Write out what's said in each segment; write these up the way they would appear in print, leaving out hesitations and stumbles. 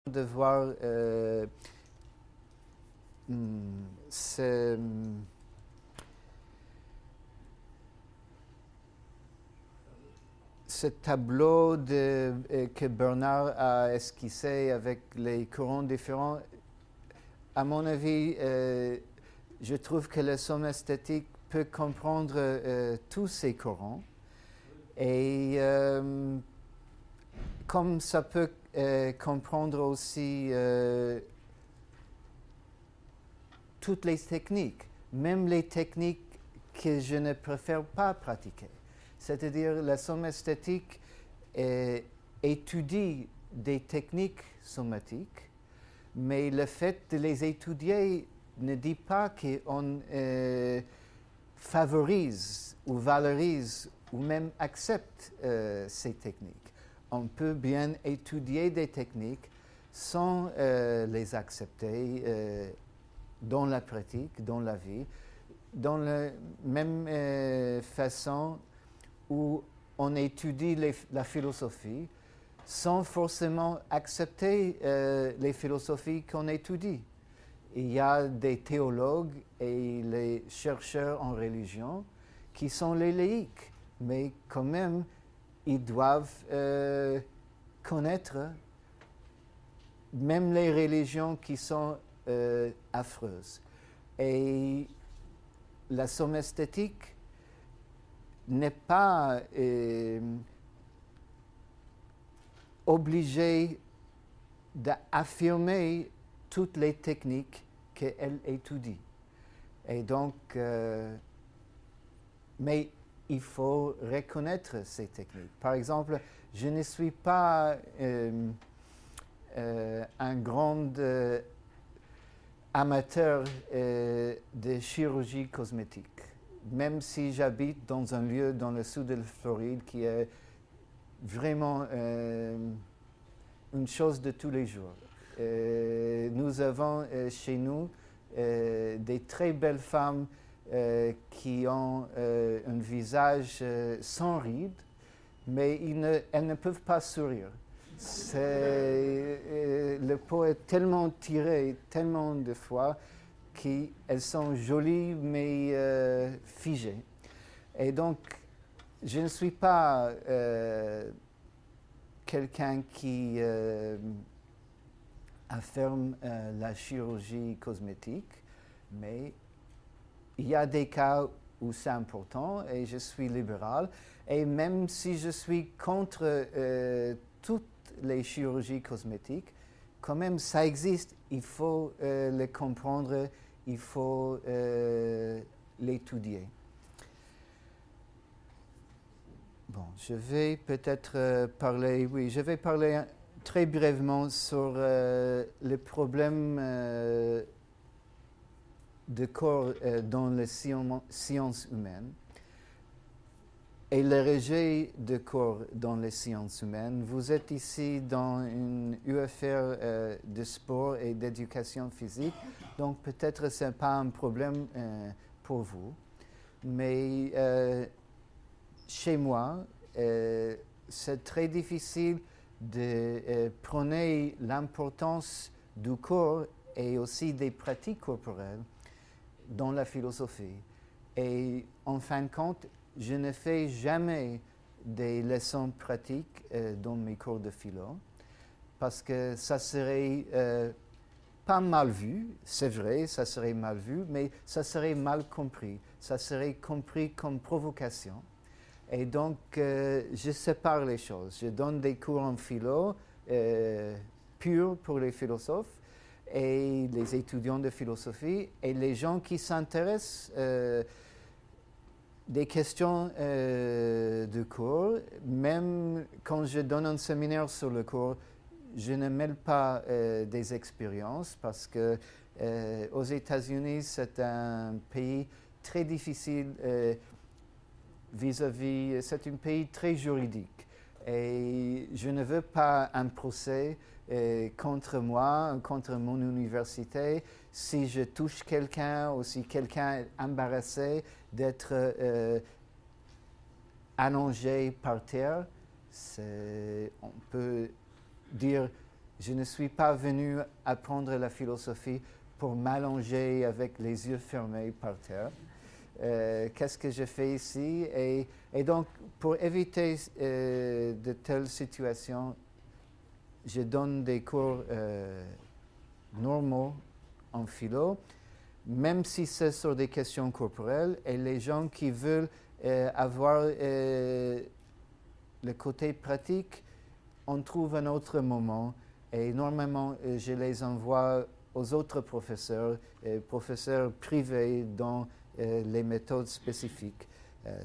de voir ce, ce tableau que Bernard a esquissé avec les courants différents. À mon avis, je trouve que le somme esthétique peut comprendre tous ces courants. Et comme ça peut comprendre aussi toutes les techniques, même les techniques que je ne préfère pas pratiquer. C'est-à-dire, la somme esthétique étudie des techniques somatiques, mais le fait de les étudier ne dit pas qu'on favorise ou valorise ou même accepte ces techniques. On peut bien étudier des techniques sans les accepter dans la pratique, dans la vie, dans la même façon où on étudie la philosophie sans forcément accepter les philosophies qu'on étudie. Il y a des théologues et les chercheurs en religion qui sont les laïcs, mais quand même, ils doivent connaître même les religions qui sont affreuses. Et la somme esthétique n'est pas obligée d'affirmer toutes les techniques qu'elle étudie. Et donc, mais il faut reconnaître ces techniques. Par exemple, je ne suis pas un grand amateur de chirurgie cosmétique, même si j'habite dans un lieu dans le sud de la Floride qui est vraiment une chose de tous les jours. Nous avons chez nous des très belles femmes qui ont un visage sans rides, mais elles ne peuvent pas sourire. Le pot est tellement tiré, tellement de fois, qu'elles sont jolies mais figées. Et donc, je ne suis pas quelqu'un qui affirme la chirurgie cosmétique, mais il y a des cas où c'est important et je suis libéral. Et même si je suis contre toutes les chirurgies cosmétiques, quand même ça existe, il faut le comprendre, il faut l'étudier. Bon, je vais peut-être parler très brièvement sur le problème de corps dans les sciences humaines et le rejet de corps dans les sciences humaines. Vous êtes ici dans une UFR de sport et d'éducation physique, donc peut-être ce n'est pas un problème pour vous, mais chez moi, c'est très difficile de prôner l'importance du corps et aussi des pratiques corporelles dans la philosophie. Et en fin de compte, je ne fais jamais des leçons pratiques dans mes cours de philo, parce que ça serait pas mal vu, c'est vrai, ça serait mal vu, mais ça serait mal compris. Ça serait compris comme provocation. Et donc, je sépare les choses. Je donne des cours en philo purs pour les philosophes et les étudiants de philosophie et les gens qui s'intéressent des questions de cours. Même quand je donne un séminaire sur le cours, je ne mêle pas des expériences parce que aux États-Unis, c'est un pays très difficile vis-à-vis, c'est un pays très juridique. Et je ne veux pas un procès contre moi, contre mon université, si je touche quelqu'un ou si quelqu'un est embarrassé d'être allongé par terre. On peut dire Je ne suis pas venu apprendre la philosophie pour m'allonger avec les yeux fermés par terre. Qu'est-ce que je fais ici? Et donc, pour éviter de telles situations, je donne des cours normaux en philo, même si c'est sur des questions corporelles, et les gens qui veulent avoir le côté pratique, on trouve un autre moment, et normalement, je les envoie aux autres professeurs privés dans les méthodes spécifiques,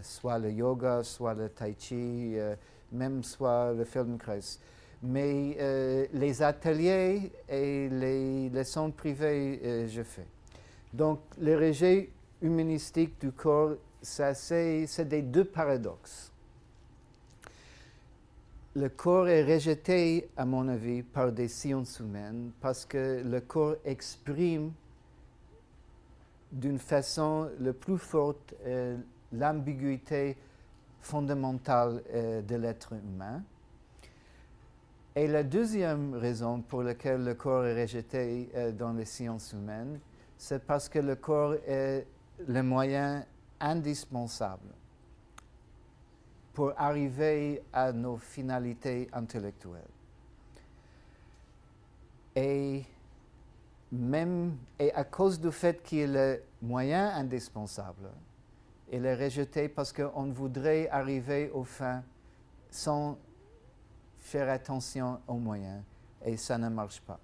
soit le yoga, soit le tai chi, même soit le Feldenkrais. Mais les ateliers et les leçons privées, je fais. Donc, le rejet humanistique du corps, c'est des deux paradoxes. Le corps est rejeté, à mon avis, par des sciences humaines parce que le corps exprime d'une façon la plus forte l'ambiguïté fondamentale de l'être humain. Et la deuxième raison pour laquelle le corps est rejeté dans les sciences humaines, c'est parce que le corps est le moyen indispensable pour arriver à nos finalités intellectuelles. Et à cause du fait qu'il est le moyen indispensable, il est rejeté parce qu'on voudrait arriver aux fins sans faire attention aux moyens, et ça ne marche pas.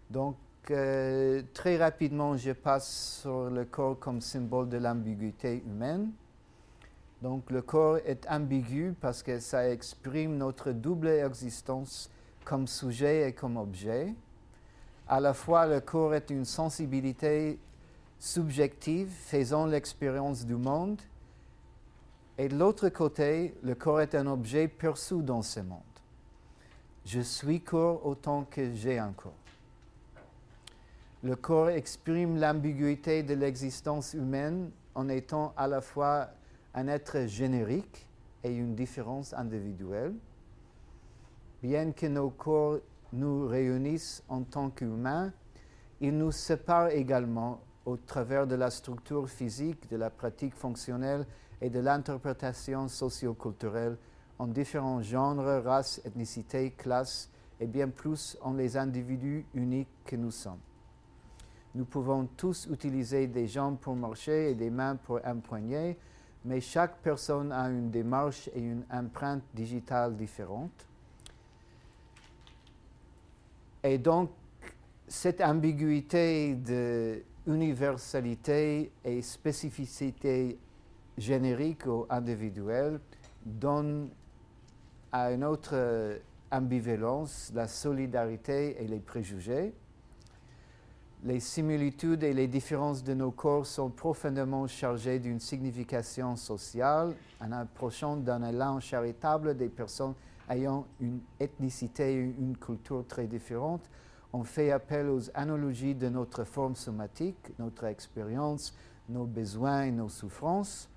Donc, très rapidement, je passe sur le corps comme symbole de l'ambiguïté humaine. Donc, le corps est ambigu parce que ça exprime notre double existence comme sujet et comme objet. À la fois, le corps est une sensibilité subjective faisant l'expérience du monde, et de l'autre côté, le corps est un objet perçu dans ce monde. Je suis corps autant que j'ai un corps. Le corps exprime l'ambiguïté de l'existence humaine en étant à la fois un être générique et une différence individuelle. Bien que nos corps nous réunissent en tant qu'humains, ils nous séparent également au travers de la structure physique, de la pratique fonctionnelle et de l'interprétation socio-culturelle en différents genres, races, ethnicités, classes et bien plus en les individus uniques que nous sommes. Nous pouvons tous utiliser des jambes pour marcher et des mains pour empoigner, mais chaque personne a une démarche et une empreinte digitale différente. Et donc, cette ambiguïté de universalité et spécificité générique ou individuelle donne à une autre ambivalence la solidarité et les préjugés. Les similitudes et les différences de nos corps sont profondément chargées d'une signification sociale en approchant d'un élan charitable des personnes ayant une ethnicité et une culture très différentes. On fait appel aux analogies de notre forme somatique, notre expérience, nos besoins et nos souffrances.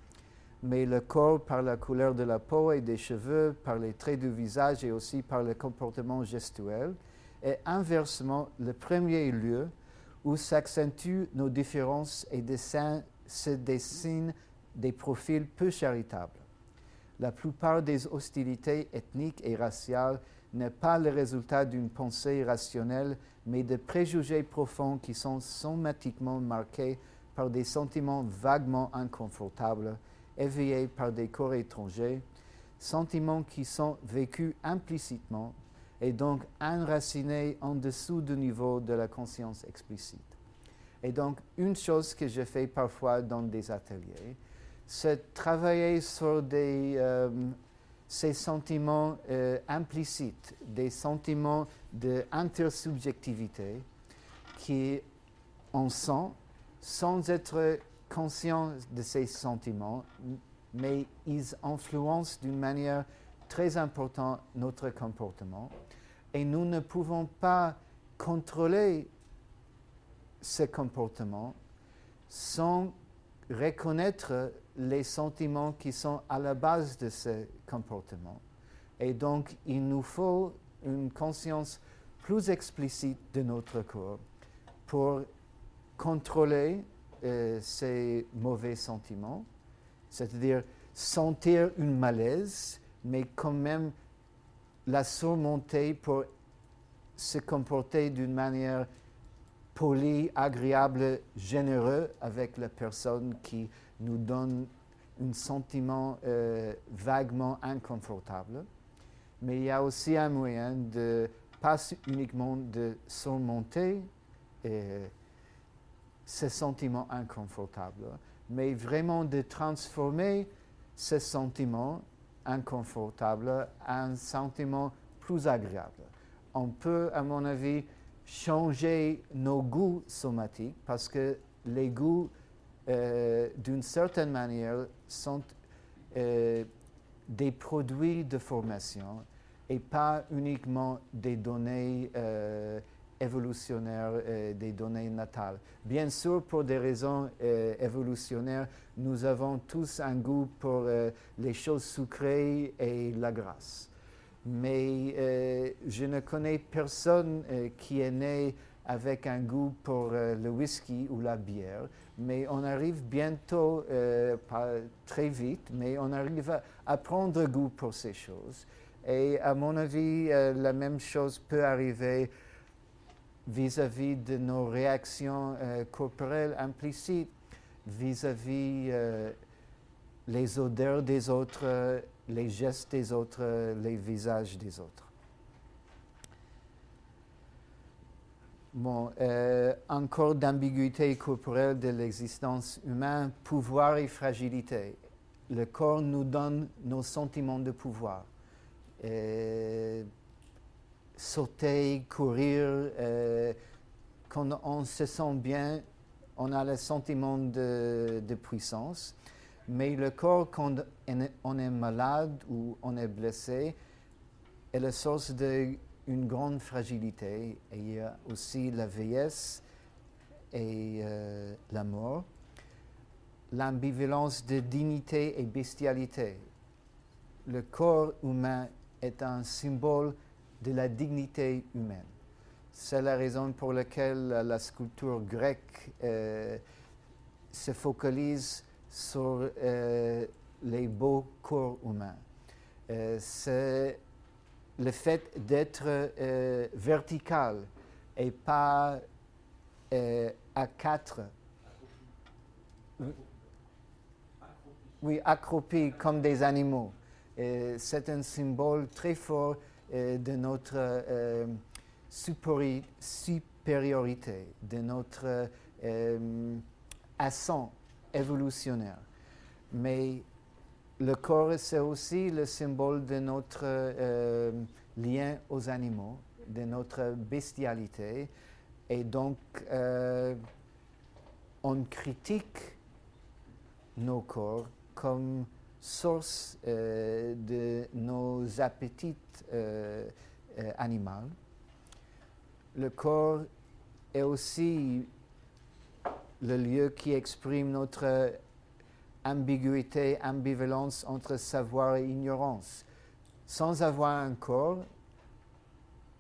Mais le corps, par la couleur de la peau et des cheveux, par les traits du visage et aussi par le comportement gestuel, est inversement le premier lieu où s'accentuent nos différences et se dessinent des profils peu charitables. La plupart des hostilités ethniques et raciales n'est pas le résultat d'une pensée rationnelle, mais de préjugés profonds qui sont somatiquement marqués par des sentiments vaguement inconfortables, éveillés par des corps étrangers, sentiments qui sont vécus implicitement et donc enracinés en dessous du niveau de la conscience explicite. Et donc, une chose que je fais parfois dans des ateliers, c'est travailler sur ces sentiments implicites, des sentiments d'intersubjectivité qui on sent sans être conscient de ces sentiments, mais ils influencent d'une manière très importante notre comportement. Et nous ne pouvons pas contrôler ce comportement sans reconnaître les sentiments qui sont à la base de ce comportement. Et donc, il nous faut une conscience plus explicite de notre corps pour contrôler ces mauvais sentiments, c'est-à-dire sentir une malaise, mais quand même la surmonter pour se comporter d'une manière polie, agréable, généreuse avec la personne qui nous donne un sentiment vaguement inconfortable. Mais il y a aussi un moyen de, pas uniquement de surmonter ces sentiments inconfortables, mais vraiment de transformer ces sentiments inconfortables en un sentiment plus agréable. On peut, à mon avis, changer nos goûts somatiques parce que les goûts, d'une certaine manière, sont des produits de formation et pas uniquement des données évolutionnaires, des données natales. Bien sûr, pour des raisons évolutionnaires, nous avons tous un goût pour les choses sucrées et la graisse. Mais je ne connais personne qui est né avec un goût pour le whisky ou la bière, mais on arrive bientôt, pas très vite, mais on arrive à prendre goût pour ces choses. Et à mon avis, la même chose peut arriver vis-à-vis de nos réactions corporelles implicites, vis-à-vis les odeurs des autres, les gestes des autres, les visages des autres. Bon, encore d'ambiguïté corporelle de l'existence humaine, pouvoir et fragilité. Le corps nous donne nos sentiments de pouvoir. Sauter, courir, quand on se sent bien, on a le sentiment de puissance. Mais le corps, quand on est malade ou on est blessé, est la source d'une grande fragilité. Et il y a aussi la vieillesse et la mort. L'ambivalence de dignité et bestialité. Le corps humain est un symbole de la dignité humaine. C'est la raison pour laquelle la sculpture grecque se focalise sur les beaux corps humains. C'est le fait d'être vertical et pas à quatre. Oui, accroupi comme des animaux. C'est un symbole très fort de notre supériorité, de notre ascent évolutionnaire. Mais le corps, c'est aussi le symbole de notre lien aux animaux, de notre bestialité. Et donc, on critique nos corps comme source de nos appétits animaux. Le corps est aussi le lieu qui exprime notre ambiguïté, ambivalence entre savoir et ignorance. Sans avoir un corps,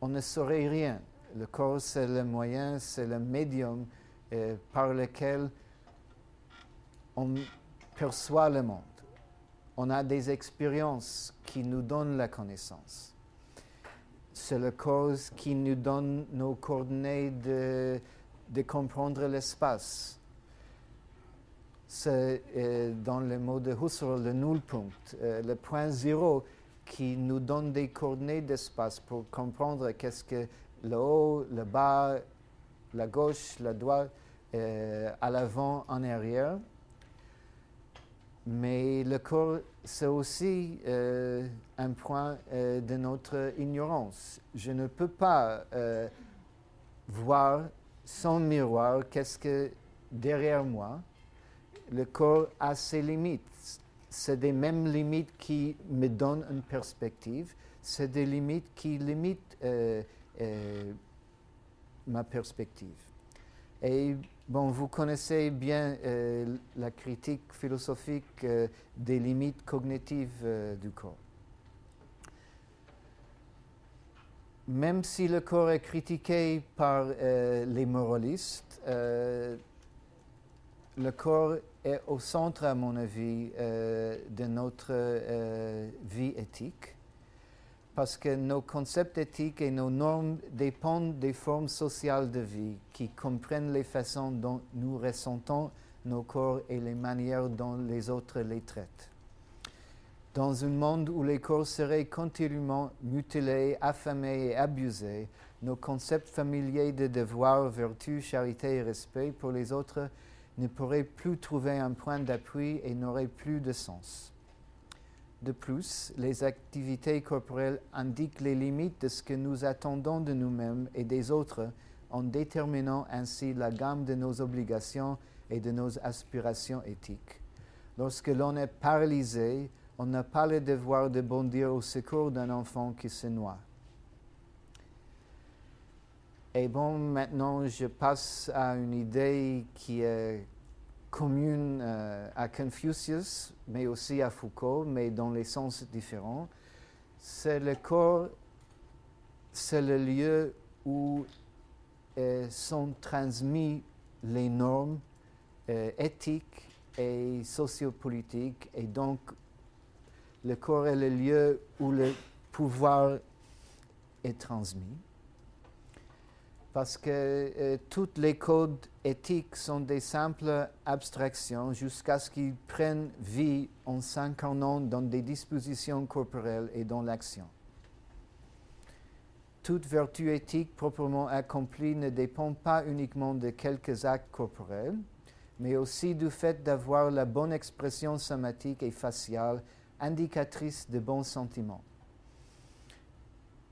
on ne saurait rien. Le corps, c'est le moyen, c'est le médium par lequel on perçoit le monde. On a des expériences qui nous donnent la connaissance. C'est le corps qui nous donne nos coordonnées de comprendre l'espace. C'est dans le mot de Husserl, le nullpunkt, le point zéro qui nous donne des coordonnées d'espace pour comprendre qu'est-ce que le haut, le bas, la gauche, la droite, à l'avant, en arrière. Mais le corps, c'est aussi un point de notre ignorance. Je ne peux pas voir sans miroir qu'est-ce que derrière moi. Le corps a ses limites. C'est des mêmes limites qui me donnent une perspective. C'est des limites qui limitent ma perspective. Et bon, vous connaissez bien la critique philosophique des limites cognitives du corps. même si le corps est critiqué par les moralistes, le corps est au centre, à mon avis, de notre vie éthique, parce que nos concepts éthiques et nos normes dépendent des formes sociales de vie qui comprennent les façons dont nous ressentons nos corps et les manières dont les autres les traitent. Dans un monde où les corps seraient continuellement mutilés, affamés et abusés, nos concepts familiers de devoir, vertu, charité et respect pour les autres ne pourraient plus trouver un point d'appui et n'auraient plus de sens. De plus, les activités corporelles indiquent les limites de ce que nous attendons de nous-mêmes et des autres en déterminant ainsi la gamme de nos obligations et de nos aspirations éthiques. Lorsque l'on est paralysé, on n'a pas le devoir de bondir au secours d'un enfant qui se noie. Et bon, maintenant je passe à une idée qui est commune à Confucius, mais aussi à Foucault, mais dans les sens différents. C'est le corps, c'est le lieu où sont transmis les normes éthiques et sociopolitiques, et donc le corps est le lieu où le pouvoir est transmis. Parce que tous les codes éthiques sont des simples abstractions jusqu'à ce qu'ils prennent vie en s'incarnant dans des dispositions corporelles et dans l'action. Toute vertu éthique proprement accomplie ne dépend pas uniquement de quelques actes corporels, mais aussi du fait d'avoir la bonne expression somatique et faciale indicatrice de bons sentiments.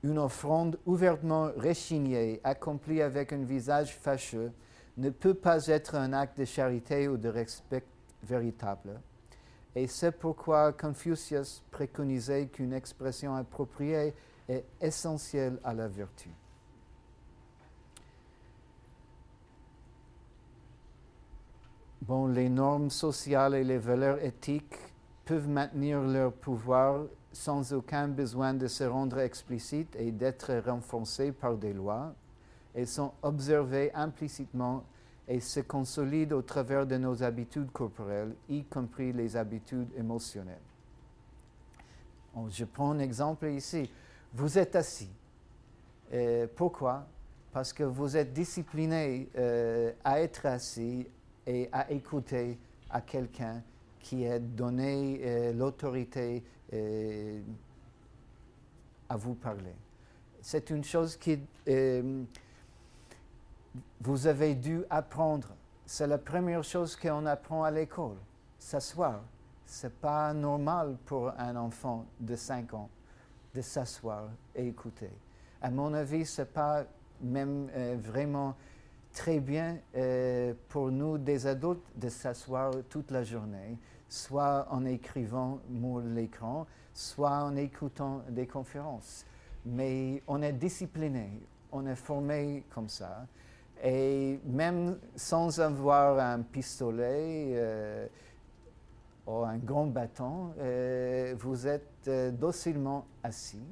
Une offrande ouvertement rechignée, accomplie avec un visage fâcheux, ne peut pas être un acte de charité ou de respect véritable. Et c'est pourquoi Confucius préconisait qu'une expression appropriée est essentielle à la vertu. Bon, les normes sociales et les valeurs éthiques peuvent maintenir leur pouvoir sans aucun besoin de se rendre explicites et d'être renforcées par des lois. Elles sont observées implicitement et se consolident au travers de nos habitudes corporelles, y compris les habitudes émotionnelles. Bon, je prends un exemple ici. Vous êtes assis. Pourquoi? Parce que vous êtes discipliné à être assis et à écouter à quelqu'un qui a donné l'autorité à vous parler. C'est une chose que vous avez dû apprendre. C'est la première chose qu'on apprend à l'école, s'asseoir. Ce n'est pas normal pour un enfant de 5 ans de s'asseoir et écouter. À mon avis, ce n'est pas même vraiment très bien pour nous, des adultes, de s'asseoir toute la journée, soit en écrivant sur l'écran, soit en écoutant des conférences. Mais on est discipliné, on est formé comme ça. Et même sans avoir un pistolet ou un grand bâton, vous êtes docilement assis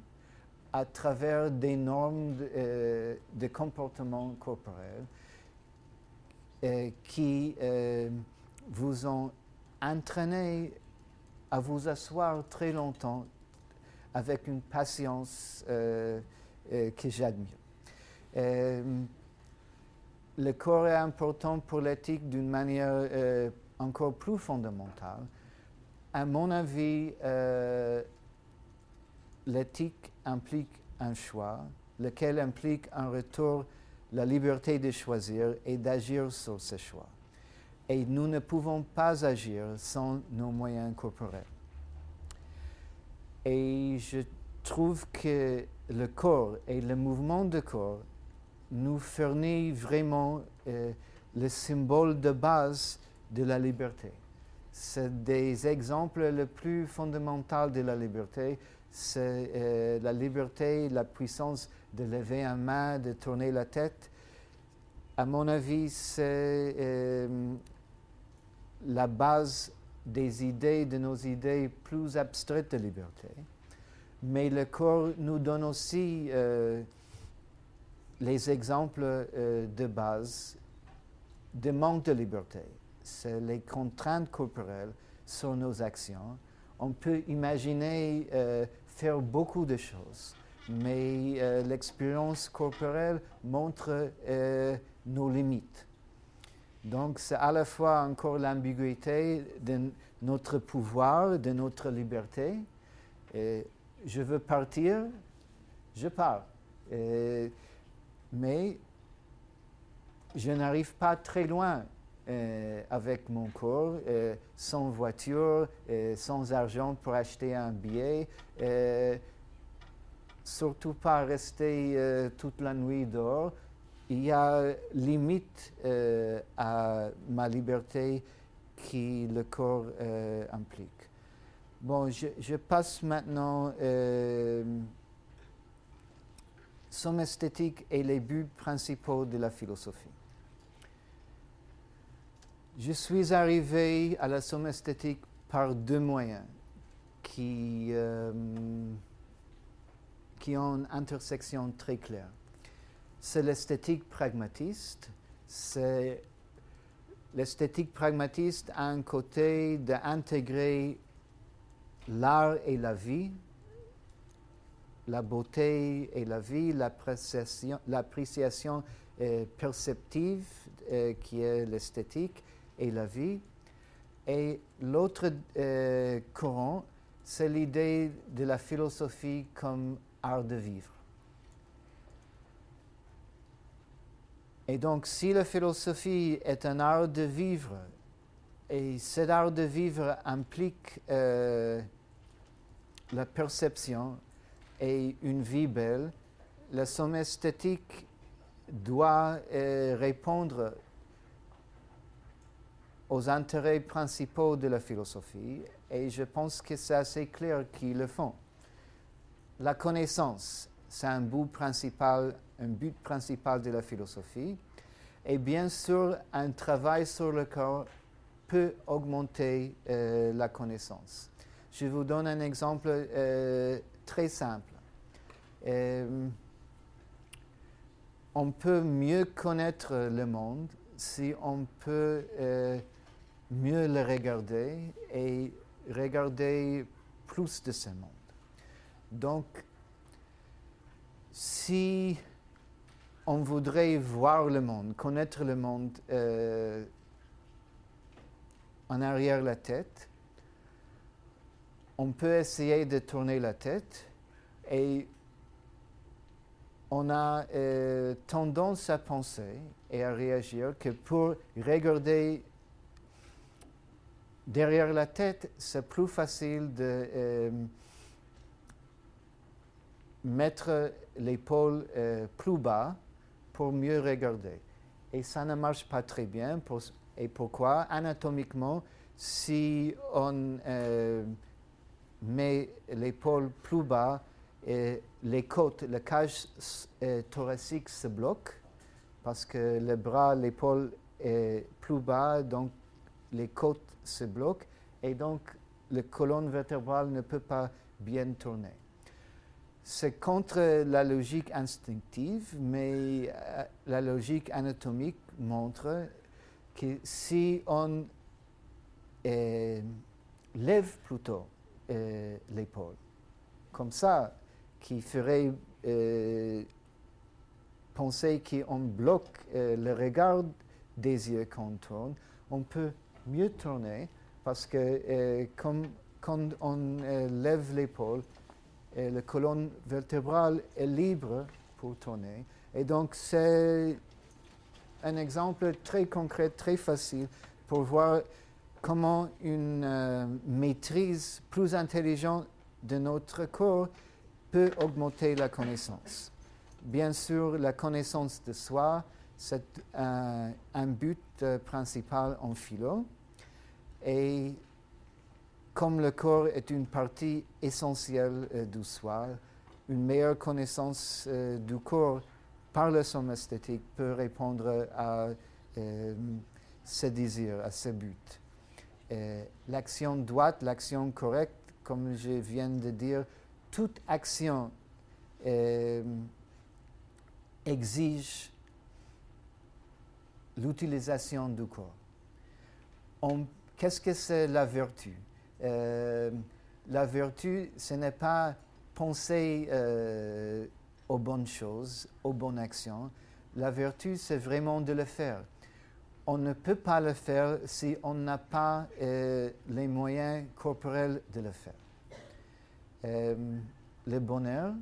à travers des normes de comportement corporel qui vous ont entraîné à vous asseoir très longtemps avec une patience que j'admire. Le corps est important pour l'éthique d'une manière encore plus fondamentale. À mon avis, l'éthique implique un choix, lequel implique en retour la liberté de choisir et d'agir sur ce choix. Et nous ne pouvons pas agir sans nos moyens corporels. Et je trouve que le corps et le mouvement du corps nous fournit vraiment le symbole de base de la liberté. C'est des exemples les plus fondamentaux de la liberté. C'est la liberté, la puissance de lever une main, de tourner la tête. À mon avis, c'est la base des idées, de nos idées plus abstraites de liberté. Mais le corps nous donne aussi les exemples de base de manque de liberté. C'est les contraintes corporelles sur nos actions. On peut imaginer faire beaucoup de choses, mais l'expérience corporelle montre nos limites. Donc c'est à la fois encore l'ambiguïté de notre pouvoir, de notre liberté. Je veux partir, je pars. Mais je n'arrive pas très loin avec mon corps, sans voiture, sans argent pour acheter un billet, surtout pas rester toute la nuit dehors. Il y a limite à ma liberté que le corps implique. Bon, je passe maintenant somme esthétique et les buts principaux de la philosophie. Je suis arrivé à la somme esthétique par deux moyens qui ont une intersection très claire. C'est l'esthétique pragmatiste. L'esthétique pragmatiste a un côté d'intégrer l'art et la vie, la beauté et la vie, l'appréciation perceptive qui est l'esthétique et la vie. Et l'autre courant, c'est l'idée de la philosophie comme art de vivre. Et donc, si la philosophie est un art de vivre, et cet art de vivre implique la perception et une vie belle, la somme esthétique doit répondre aux intérêts principaux de la philosophie, et je pense que c'est assez clair qu'ils le font. La connaissance, c'est un but principal de la philosophie, et bien sûr, un travail sur le corps peut augmenter la connaissance. Je vous donne un exemple très simple. On peut mieux connaître le monde si on peut mieux le regarder et regarder plus de ce monde. Donc, si on voudrait voir le monde, connaître le monde en arrière la tête, on peut essayer de tourner la tête et on a tendance à penser et à réagir que pour regarder derrière la tête, c'est plus facile de mettre l'épaule plus bas pour mieux regarder. Et ça ne marche pas très bien. Et pourquoi? Anatomiquement, si on met l'épaule plus bas, les côtes, la cage thoracique se bloque parce que le bras, l'épaule est plus bas, donc les côtes se bloquent et donc la colonne vertébrale ne peut pas bien tourner. C'est contre la logique instinctive, mais la logique anatomique montre que si on lève plutôt l'épaule, comme ça, qui ferait penser qu'on bloque le regard des yeux quand on tourne, on peut mieux tourner parce que quand on lève l'épaule, la colonne vertébrale est libre pour tourner. Et donc, c'est un exemple très concret, très facile pour voir comment une maîtrise plus intelligente de notre corps peut augmenter la connaissance. Bien sûr, la connaissance de soi, c'est un but principal en philo. Et comme le corps est une partie essentielle du soi, une meilleure connaissance du corps par la somme esthétique peut répondre à ce désir, à ce but. L'action droite, l'action correcte, comme je viens de dire, toute action exige l'utilisation du corps. Qu'est-ce que c'est la vertu? La vertu, ce n'est pas penser aux bonnes choses, aux bonnes actions. La vertu, c'est vraiment de le faire. On ne peut pas le faire si on n'a pas les moyens corporels de le faire. Le bonheur,